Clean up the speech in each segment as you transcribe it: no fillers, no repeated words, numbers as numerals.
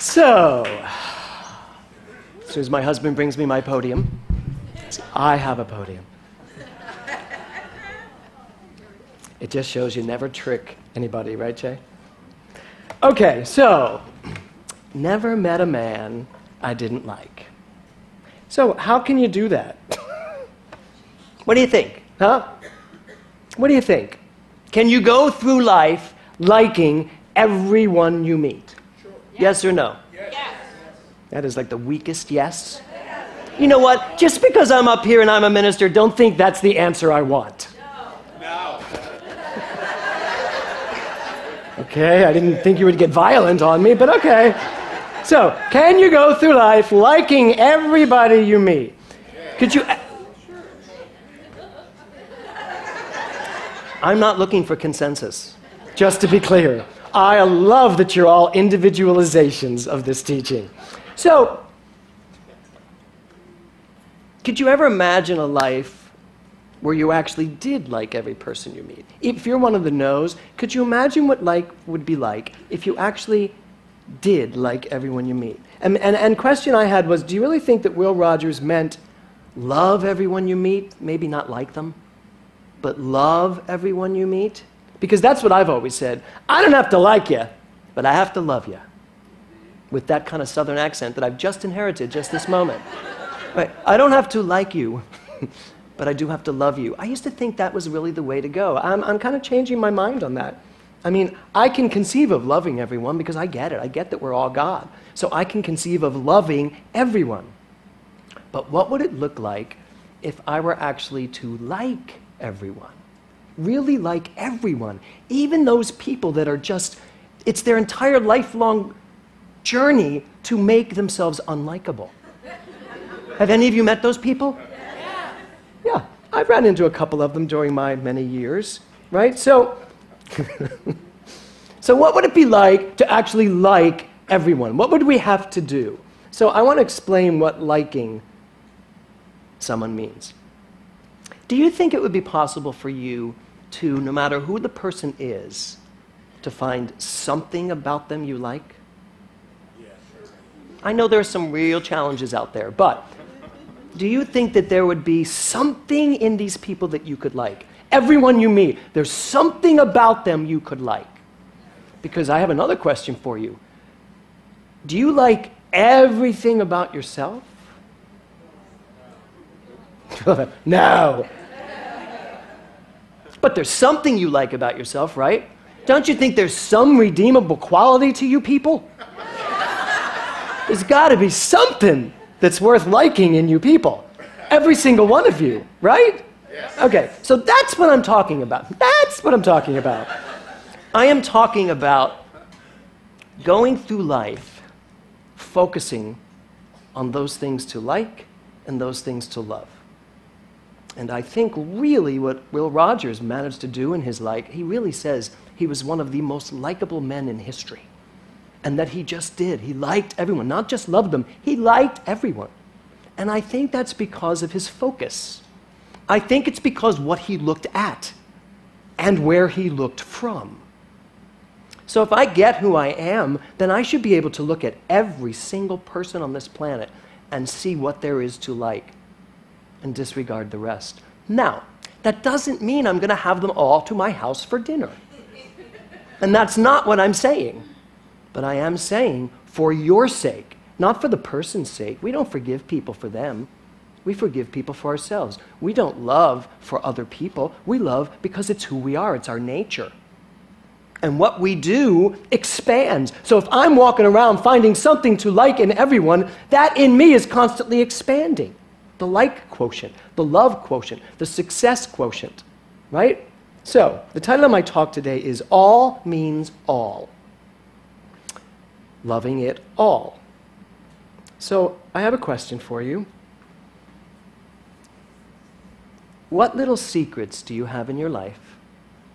So, as soon as my husband brings me my podium, I have a podium. It just shows you never trick anybody, right, Jay? Okay, so, never met a man I didn't like. So, how can you do that? What do you think, huh? What do you think? Can you go through life liking everyone you meet? Sure. Yes or no? Yes. That is like the weakest yes. You know what? Just because I'm up here and I'm a minister, don't think that's the answer I want. No. Okay, I didn't think you would get violent on me, but okay. So, can you go through life liking everybody you meet? Could you... I'm not looking for consensus, just to be clear. I love that you're all individualizations of this teaching. So, could you ever imagine a life where you actually did like every person you meet? If you're one of the no's, could you imagine what life would be like if you actually did like everyone you meet? And question I had was, do you really think that Will Rogers meant love everyone you meet, maybe not like them, but love everyone you meet? Because that's what I've always said. I don't have to like you, but I have to love you. With that kind of southern accent that I've just inherited just this moment. Right. I don't have to like you, but I do have to love you. I used to think that was really the way to go. I'm kind of changing my mind on that. I mean, I can conceive of loving everyone because I get it. I get that we're all God. So I can conceive of loving everyone. But what would it look like if I were actually to like everyone? Really like everyone. Even those people that are just, it's their entire lifelong journey to make themselves unlikable. Have any of you met those people? Yeah, I've ran into a couple of them during my many years, right? So what would it be like to actually like everyone? What would we have to do? So I want to explain what liking someone means. Do you think it would be possible for you to, no matter who the person is, to find something about them you like? Yeah, sure. I know there are some real challenges out there, but do you think that there would be something in these people that you could like? Everyone you meet, there's something about them you could like. Because I have another question for you. Do you like everything about yourself? No. But there's something you like about yourself, right? Don't you think there's some redeemable quality to you people? There's got to be something that's worth liking in you people. Every single one of you, right? Yes. Okay, so that's what I'm talking about. That's what I'm talking about. I am talking about going through life focusing on those things to like and those things to love. And I think really what Will Rogers managed to do in his life, he really says he was one of the most likable men in history. And that he just did. He liked everyone, not just loved them, he liked everyone. And I think that's because of his focus. I think it's because what he looked at and where he looked from. So if I get who I am, then I should be able to look at every single person on this planet and see what there is to like and disregard the rest. Now, that doesn't mean I'm going to have them all to my house for dinner. And that's not what I'm saying. But I am saying, for your sake, not for the person's sake. We don't forgive people for them. We forgive people for ourselves. We don't love for other people. We love because it's who we are. It's our nature. And what we do expands. So if I'm walking around finding something to like in everyone, that in me is constantly expanding. The like quotient, the love quotient, the success quotient, right? So the title of my talk today is All Means All. Loving it all. So I have a question for you. What little secrets do you have in your life?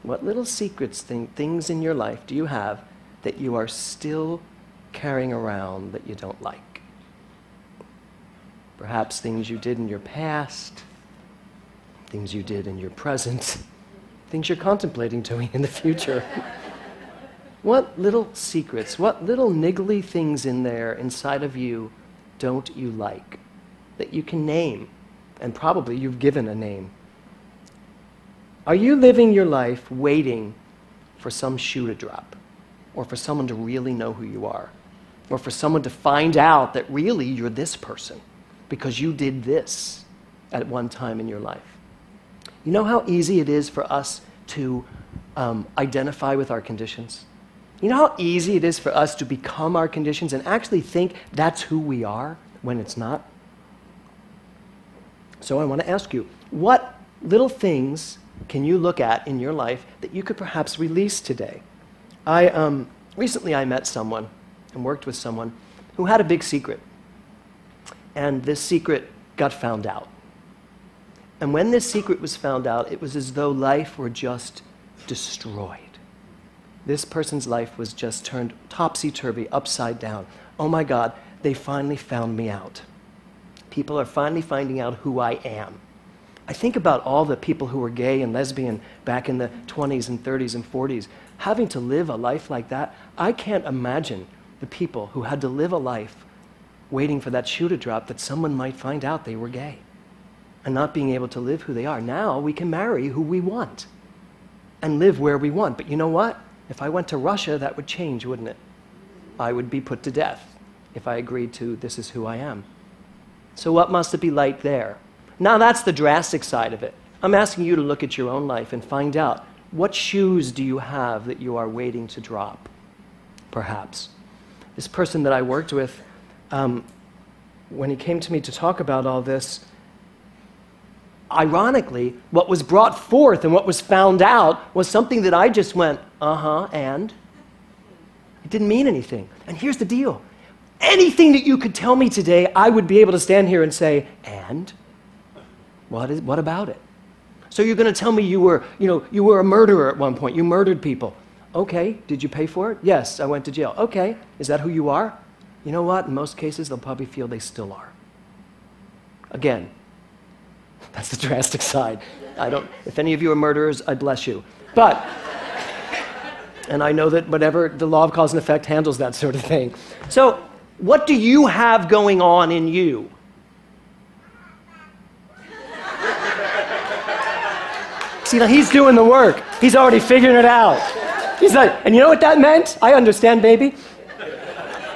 What little secrets, things in your life do you have that you are still carrying around that you don't like? Perhaps things you did in your past, things you did in your present, things you're contemplating doing in the future. What little secrets, what little niggly things in there inside of you don't you like that you can name? And probably you've given a name. Are you living your life waiting for some shoe to drop? Or for someone to really know who you are? Or for someone to find out that really you're this person because you did this at one time in your life? You know how easy it is for us to identify with our conditions? You know how easy it is for us to become our conditions and actually think that's who we are when it's not? So I want to ask you, what little things can you look at in your life that you could perhaps release today? Recently I met someone and worked with someone who had a big secret. And this secret got found out. And when this secret was found out, it was as though life were just destroyed. This person's life was just turned topsy-turvy, upside down. Oh my God, they finally found me out. People are finally finding out who I am. I think about all the people who were gay and lesbian back in the 20s and 30s and 40s, having to live a life like that. I can't imagine the people who had to live a life waiting for that shoe to drop that someone might find out they were gay and not being able to live who they are. Now we can marry who we want and live where we want. But you know what? If I went to Russia, that would change, wouldn't it? I would be put to death if I agreed to this is who I am. So what must it be like there? Now that's the drastic side of it. I'm asking you to look at your own life and find out, what shoes do you have that you are waiting to drop? Perhaps. This person that I worked with, when he came to me to talk about all this, ironically, what was brought forth and what was found out was something that I just went, and? It didn't mean anything. And here's the deal. Anything that you could tell me today, I would be able to stand here and say, and? What about it? So you're going to tell me you were a murderer at one point. You murdered people. Okay, did you pay for it? Yes, I went to jail. Okay, is that who you are? You know what? In most cases, they'll probably feel they still are. Again, that's the drastic side. If any of you are murderers, I bless you. But, and I know that whatever the law of cause and effect handles that sort of thing. So, what do you have going on in you? See, now he's doing the work. He's already figuring it out. He's like, and you know what that meant? I understand, baby.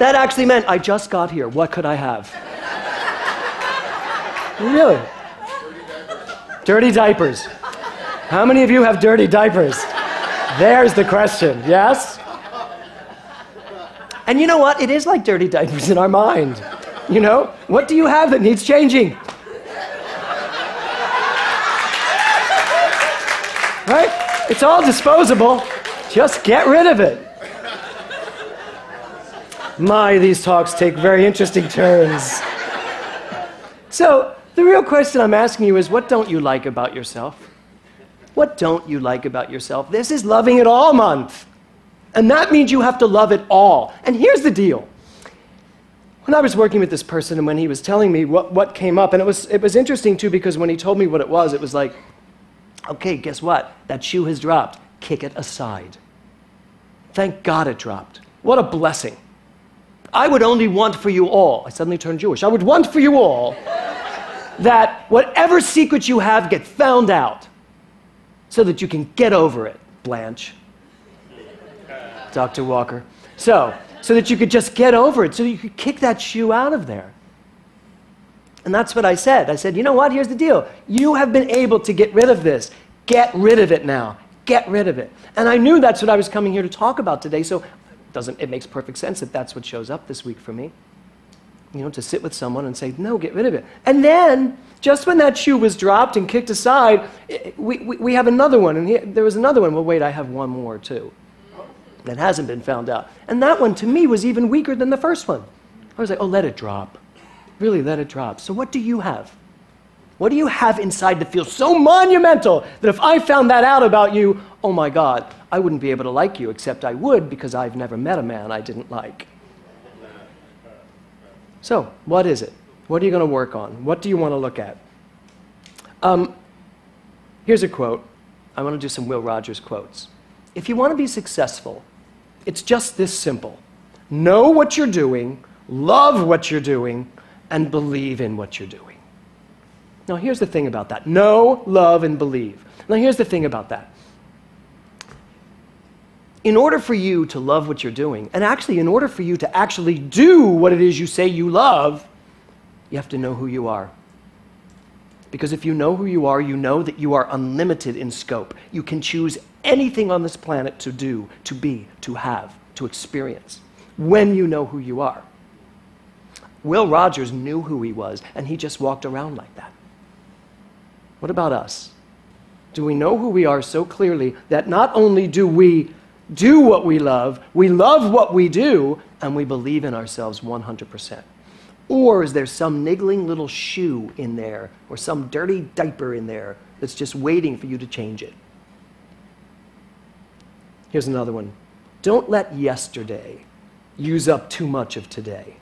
That actually meant I just got here. What could I have? Really? Dirty diapers. How many of you have dirty diapers? There's the question, yes? And you know what? It is like dirty diapers in our mind. You know? What do you have that needs changing? Right? It's all disposable. Just get rid of it. My, these talks take very interesting turns. So, the real question I'm asking you is, what don't you like about yourself? What don't you like about yourself? This is Loving It All month. And that means you have to love it all. And here's the deal. When I was working with this person and when he was telling me what came up, and it was interesting too, because when he told me what it was like, okay, guess what? That shoe has dropped. Kick it aside. Thank God it dropped. What a blessing. I would only want for you all, I suddenly turned Jewish, I would want for you all that whatever secrets you have get found out so that you can get over it, Blanche. Dr. Walker. So that you could just get over it, so that you could kick that shoe out of there. And that's what I said. I said, you know what? Here's the deal. You have been able to get rid of this. Get rid of it now. Get rid of it. And I knew that's what I was coming here to talk about today, so it makes perfect sense that that's what shows up this week for me. You know, to sit with someone and say, no, get rid of it. And then, just when that shoe was dropped and kicked aside, we have another one. And there was another one. Well, wait, I have one more, too, that hasn't been found out. And that one, to me, was even weaker than the first one. I was like, oh, let it drop. Really, let it drop. So what do you have? What do you have inside that feels so monumental that if I found that out about you, oh my God, I wouldn't be able to like you, except I would because I've never met a man I didn't like. So, what is it? What are you going to work on? What do you want to look at? Here's a quote. I want to do some Will Rogers quotes. If you want to be successful, It's just this simple. Know what you're doing, love what you're doing, and believe in what you're doing. Now, here's the thing about that. Know, love, and believe. Now, here's the thing about that. In order for you to love what you're doing, and actually in order for you to actually do what it is you say you love, you have to know who you are. Because if you know who you are, you know that you are unlimited in scope. You can choose anything on this planet to do, to be, to have, to experience, when you know who you are. Will Rogers knew who he was, and he just walked around like that. What about us? Do we know who we are so clearly that not only do we do what we love what we do, and we believe in ourselves 100%? Or is there some niggling little shoe in there, or some dirty diaper in there that's just waiting for you to change it? Here's another one. Don't let yesterday use up too much of today.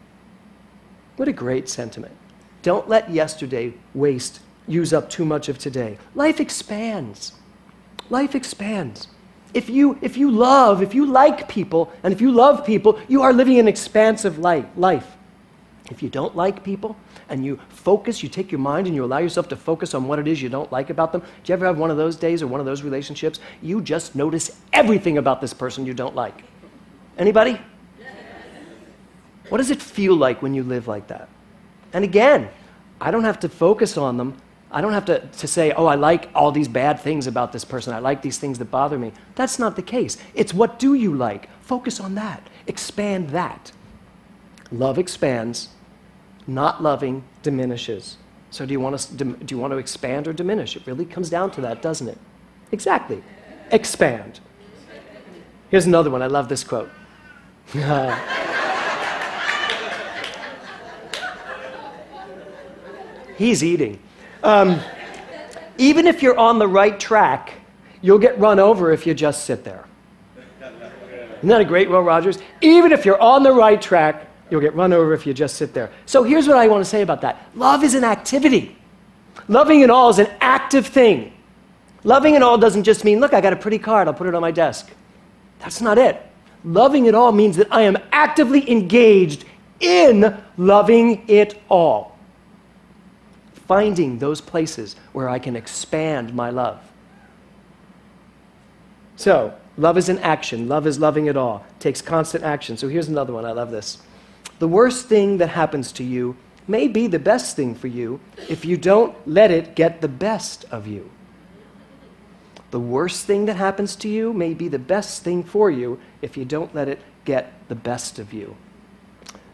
What a great sentiment. Don't let yesterday use up too much of today. Life expands. Life expands. If you like people, and if you love people, you are living an expansive life. If you don't like people, and you take your mind and you allow yourself to focus on what it is you don't like about them, do you ever have one of those days or one of those relationships? You just notice everything about this person you don't like. Anybody? What does it feel like when you live like that? And again, I don't have to focus on them. I don't have to say, oh, I like all these bad things about this person. I like these things that bother me. That's not the case. It's what do you like? Focus on that. Expand that. Love expands. Not loving diminishes. So do you want to expand or diminish? It really comes down to that, doesn't it? Exactly. Expand. Here's another one. I love this quote. He's eating. Even if you're on the right track, you'll get run over if you just sit there. Isn't that a great Will Rogers? Even if you're on the right track, you'll get run over if you just sit there. So here's what I want to say about that. Love is an activity. Loving it all is an active thing. Loving it all doesn't just mean, look, I got a pretty card, I'll put it on my desk. That's not it. Loving it all means that I am actively engaged in loving it all. Finding those places where I can expand my love. So, love is an action. Love is loving it all. It takes constant action. So here's another one. I love this. The worst thing that happens to you may be the best thing for you if you don't let it get the best of you. The worst thing that happens to you may be the best thing for you if you don't let it get the best of you.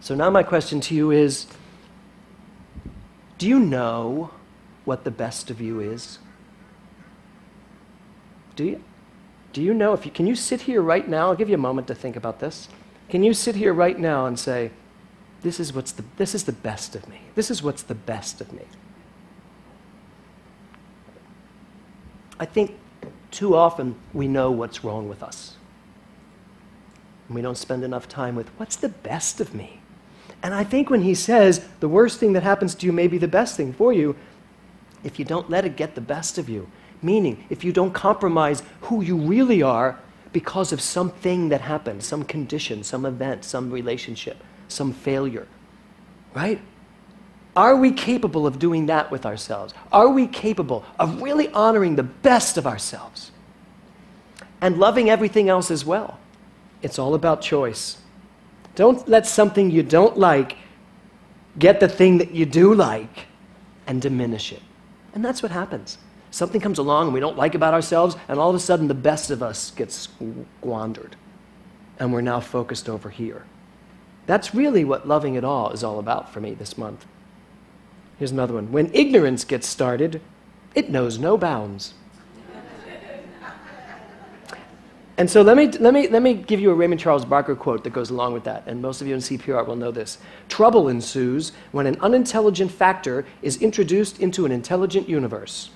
So now my question to you is, do you know what the best of you is? Do you? Do you know, can you sit here right now? I'll give you a moment to think about this. Can you sit here right now and say, this is the best of me. This is what's the best of me. I think too often we know what's wrong with us. And we don't spend enough time with what's the best of me. And I think when he says the worst thing that happens to you may be the best thing for you, if you don't let it get the best of you, meaning if you don't compromise who you really are because of something that happened, some condition, some event, some relationship, some failure, right? Are we capable of doing that with ourselves? Are we capable of really honoring the best of ourselves and loving everything else as well? It's all about choice. Don't let something you don't like get the thing that you do like and diminish it. And that's what happens. Something comes along and we don't like about ourselves, and all of a sudden the best of us gets squandered. And we're now focused over here. That's really what loving it all is all about for me this month. Here's another one. When ignorance gets started, it knows no bounds. And so let me give you a Raymond Charles Barker quote that goes along with that, and most of you in CPR will know this. Trouble ensues when an unintelligent factor is introduced into an intelligent universe.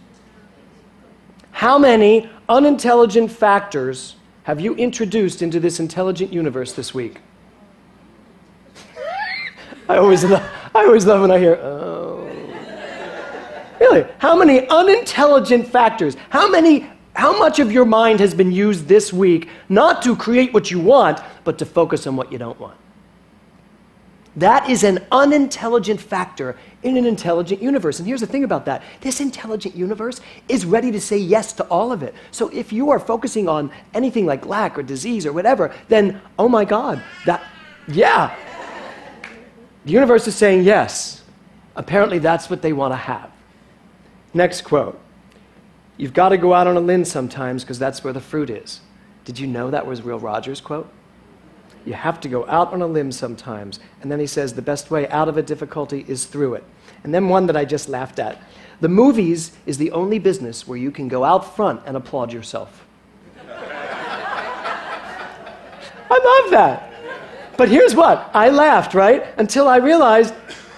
How many unintelligent factors have you introduced into this intelligent universe this week? I always love when I hear, oh. Really, how many unintelligent factors, how many How much of your mind has been used this week not to create what you want, but to focus on what you don't want? That is an unintelligent factor in an intelligent universe. And here's the thing about that. This intelligent universe is ready to say yes to all of it. So if you are focusing on anything like lack or disease or whatever, then, oh my God, yeah. The universe is saying yes. Apparently that's what they want to have. Next quote. You've got to go out on a limb sometimes because that's where the fruit is. Did you know that was Will Rogers' quote? You have to go out on a limb sometimes. And then he says, the best way out of a difficulty is through it. And then one that I just laughed at. The movies is the only business where you can go out front and applaud yourself. I love that. But here's what, I laughed, right? Until I realized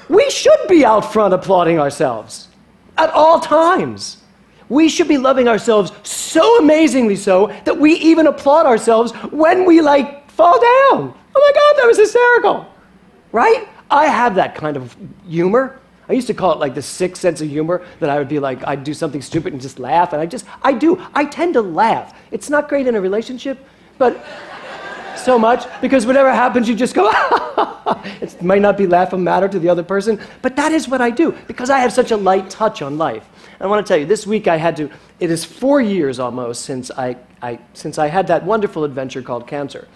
we should be out front applauding ourselves at all times. We should be loving ourselves so amazingly so that we even applaud ourselves when we fall down. Oh my God, that was hysterical, right? I have that kind of humor. I used to call it the sixth sense of humor, that I would be I'd do something stupid and just laugh, and I tend to laugh. It's not great in a relationship, but so much, because whatever happens, you just go, it might not be laughing matter to the other person, but that is what I do, because I have such a light touch on life. And I want to tell you, this week it is 4 years almost since I had that wonderful adventure called cancer.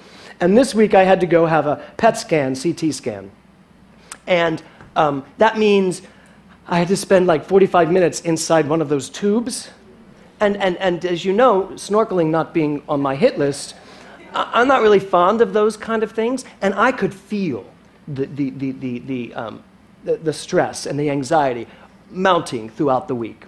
And this week I had to go have a PET scan, CT scan. And that means I had to spend 45 minutes inside one of those tubes. And as you know, snorkeling not being on my hit list, I'm not really fond of those kind of things. And I could feel the stress and the anxiety mounting throughout the week.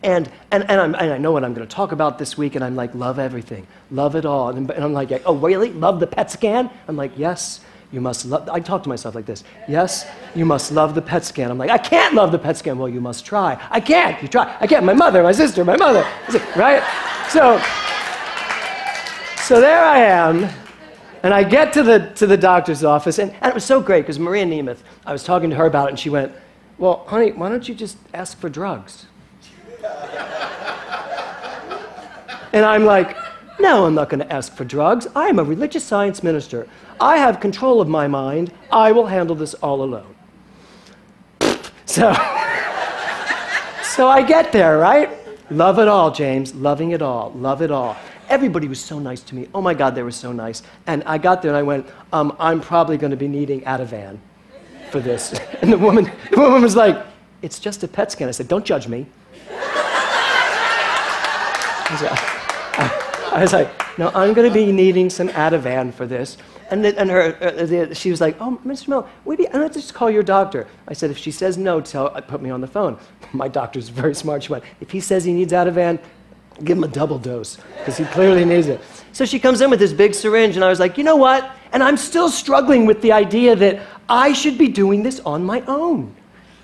And I know what I'm going to talk about this week, and I'm love everything, love it all. And I'm oh, really? Love the PET scan? I'm yes, you must love, I talk to myself like this. Yes, you must love the PET scan. I'm I can't love the PET scan. Well, you must try. I can't. You try. I can't. My mother, my sister, my mother. Right? So there I am, and I get to the doctor's office, and it was so great, because Maria Nemeth, I was talking to her about it, and she went, well, honey, why don't you just ask for drugs? And I'm no, I'm not going to ask for drugs. I am a religious science minister. I have control of my mind. I will handle this all alone. So I get there, right? Love it all, James. Loving it all. Love it all. Everybody was so nice to me. Oh my God, they were so nice. And I got there and I went, I'm probably going to be needing Ativan for this. And the woman was it's just a PET scan. I said, don't judge me. I was no, I'm going to be needing some Ativan for this. And she was oh, Mr. Miller, let's just call your doctor. I said, if she says no, put me on the phone. My doctor's very smart. She went, if he says he needs Ativan, give him a double dose, because he clearly needs it. So she comes in with this big syringe, and I was you know what? And I'm still struggling with the idea that I should be doing this on my own,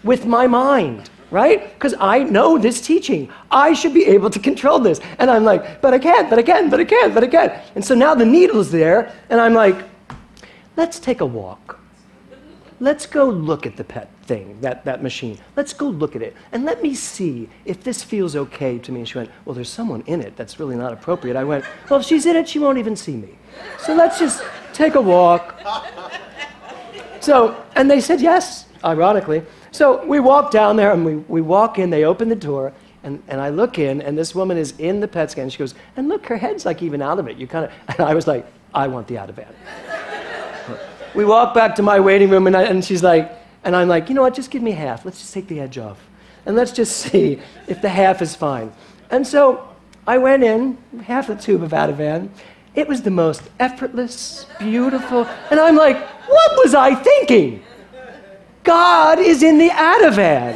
with my mind. Right? Because I know this teaching. I should be able to control this. And I'm but I can't, but I can, but I can't, but I can't. And so now the needle's there, and I'm let's take a walk. Let's go look at the PET thing, that machine. Let's go look at it, and let me see if this feels okay to me. And she went, well, there's someone in it that's really not appropriate. I went, well, if she's in it, she won't even see me. So let's just take a walk. And they said yes, ironically. So we walk down there, and we walk in, they open the door, and I look in, and this woman is in the PET scan. She goes, and look, her head's even out of it. And I was I want the Ativan. We walk back to my waiting room, and she's and I'm you know what, just give me half. Let's just take the edge off. And let's just see if the half is fine. And so I went in, half a tube of Ativan. It was the most effortless, beautiful, and I'm what was I thinking? God is in the Ativan.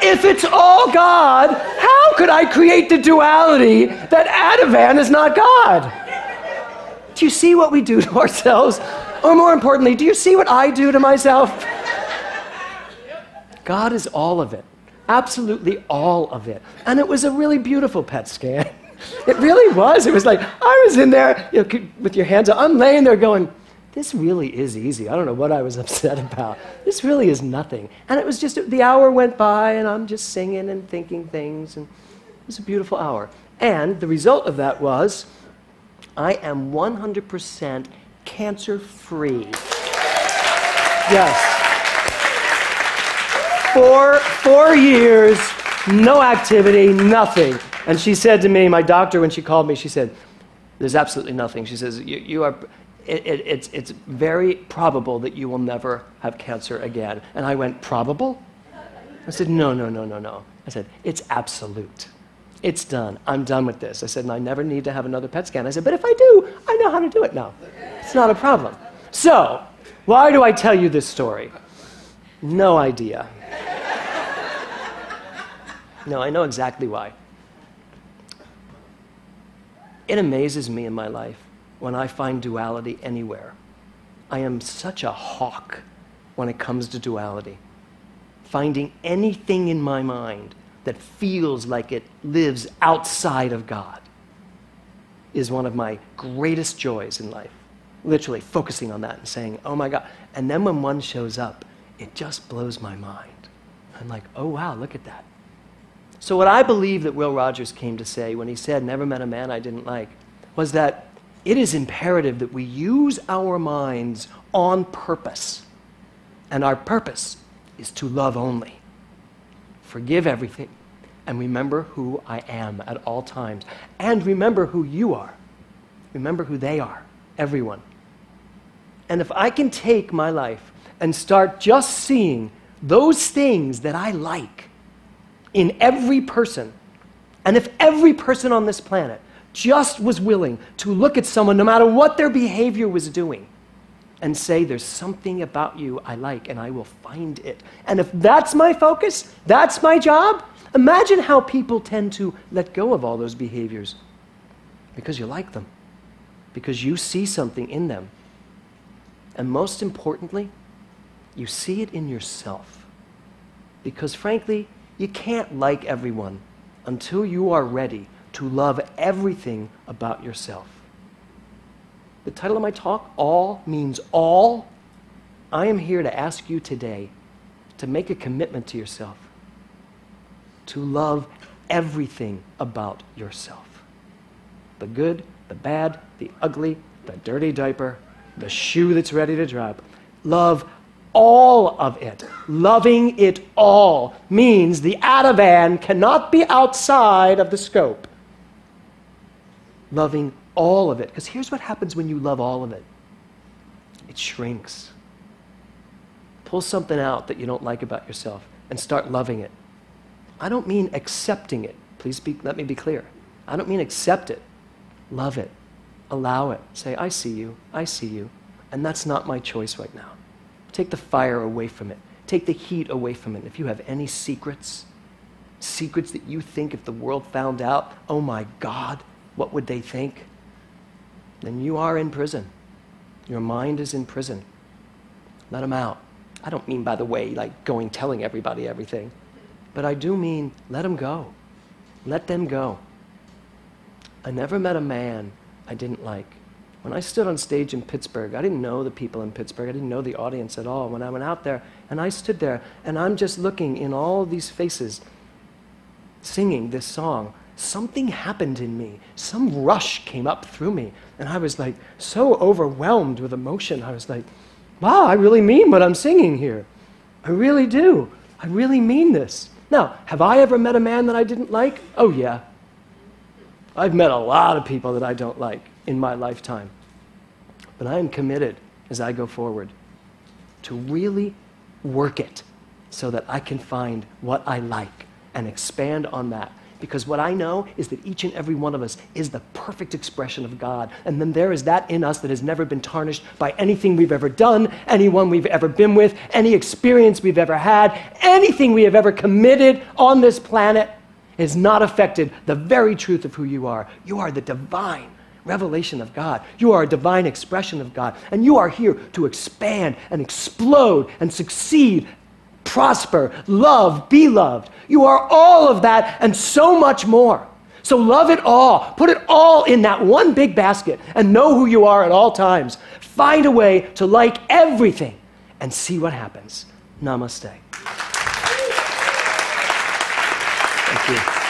If it's all God, how could I create the duality that Ativan is not God? Do you see what we do to ourselves? Or more importantly, do you see what I do to myself? God is all of it. Absolutely all of it. And it was a really beautiful PET scan. It really was. It was I was in there with your hands up. I'm laying there going, this really is easy. I don't know what I was upset about. This really is nothing. And it was just, the hour went by, and I'm just singing and thinking things, and it was a beautiful hour. And the result of that was, I am 100% cancer-free. Yes. 4 years, no activity, nothing. And she said to me, my doctor, when she called me, she said, there's absolutely nothing. She says, it's very probable that you will never have cancer again. And I went, probable? I said, no. I said, it's absolute. It's done. I'm done with this. I said, and I never need to have another PET scan. I said, but if I do, I know how to do it now. It's not a problem. So, why do I tell you this story? No idea. No, I know exactly why. It amazes me in my life when I find duality anywhere. I am such a hawk when it comes to duality. Finding anything in my mind that feels like it lives outside of God is one of my greatest joys in life. Literally focusing on that and saying, oh my God. And then when one shows up, it just blows my mind. I'm like, oh wow, look at that. So what I believe that Will Rogers came to say when he said, never met a man I didn't like, was that it is imperative that we use our minds on purpose. And our purpose is to love only. Forgive everything. And remember who I am at all times. And remember who you are. Remember who they are. Everyone. And if I can take my life and start just seeing those things that I like in every person, and if every person on this planet just was willing to look at someone, no matter what their behavior was doing, and say, there's something about you I like, and I will find it. And if that's my focus, that's my job, imagine how people tend to let go of all those behaviors. Because you like them. Because you see something in them. And most importantly, you see it in yourself. Because frankly, you can't like everyone until you are ready to love everything about yourself. The title of my talk, All Means All. I am here to ask you today to make a commitment to yourself, to love everything about yourself. The good, the bad, the ugly, the dirty diaper, the shoe that's ready to drop. Love all of it. Loving it all means the Ativan cannot be outside of the scope. Loving all of it. Because here's what happens when you love all of it. It shrinks. Pull something out that you don't like about yourself and start loving it. I don't mean accepting it. Please let me be clear. I don't mean accept it. Love it. Allow it. Say, I see you. I see you. And that's not my choice right now. Take the fire away from it. Take the heat away from it. If you have any secrets that you think if the world found out, oh my God, what would they think? Then you are in prison. Your mind is in prison. Let them out. I don't mean, by the way, like telling everybody everything. But I do mean let them go. Let them go. I never met a man I didn't like. When I stood on stage in Pittsburgh, I didn't know the people in Pittsburgh. I didn't know the audience at all. When I went out there, and I stood there, and I'm just looking in all these faces, singing this song, something happened in me. Some rush came up through me, and I was like so overwhelmed with emotion. I was like, wow, I really mean what I'm singing here. I really do. I really mean this. Now, have I ever met a man that I didn't like? Oh, yeah. I've met a lot of people that I don't like in my lifetime. But I am committed as I go forward to really work it so that I can find what I like and expand on that. Because what I know is that each and every one of us is the perfect expression of God. And then there is that in us that has never been tarnished by anything we've ever done, anyone we've ever been with, any experience we've ever had, anything we have ever committed on this planet has not affected the very truth of who you are. You are the divine revelation of God. You are a divine expression of God. And you are here to expand and explode and succeed, prosper, love, be loved. You are all of that and so much more. So love it all. Put it all in that one big basket and know who you are at all times. Find a way to like everything and see what happens. Namaste. Thank you.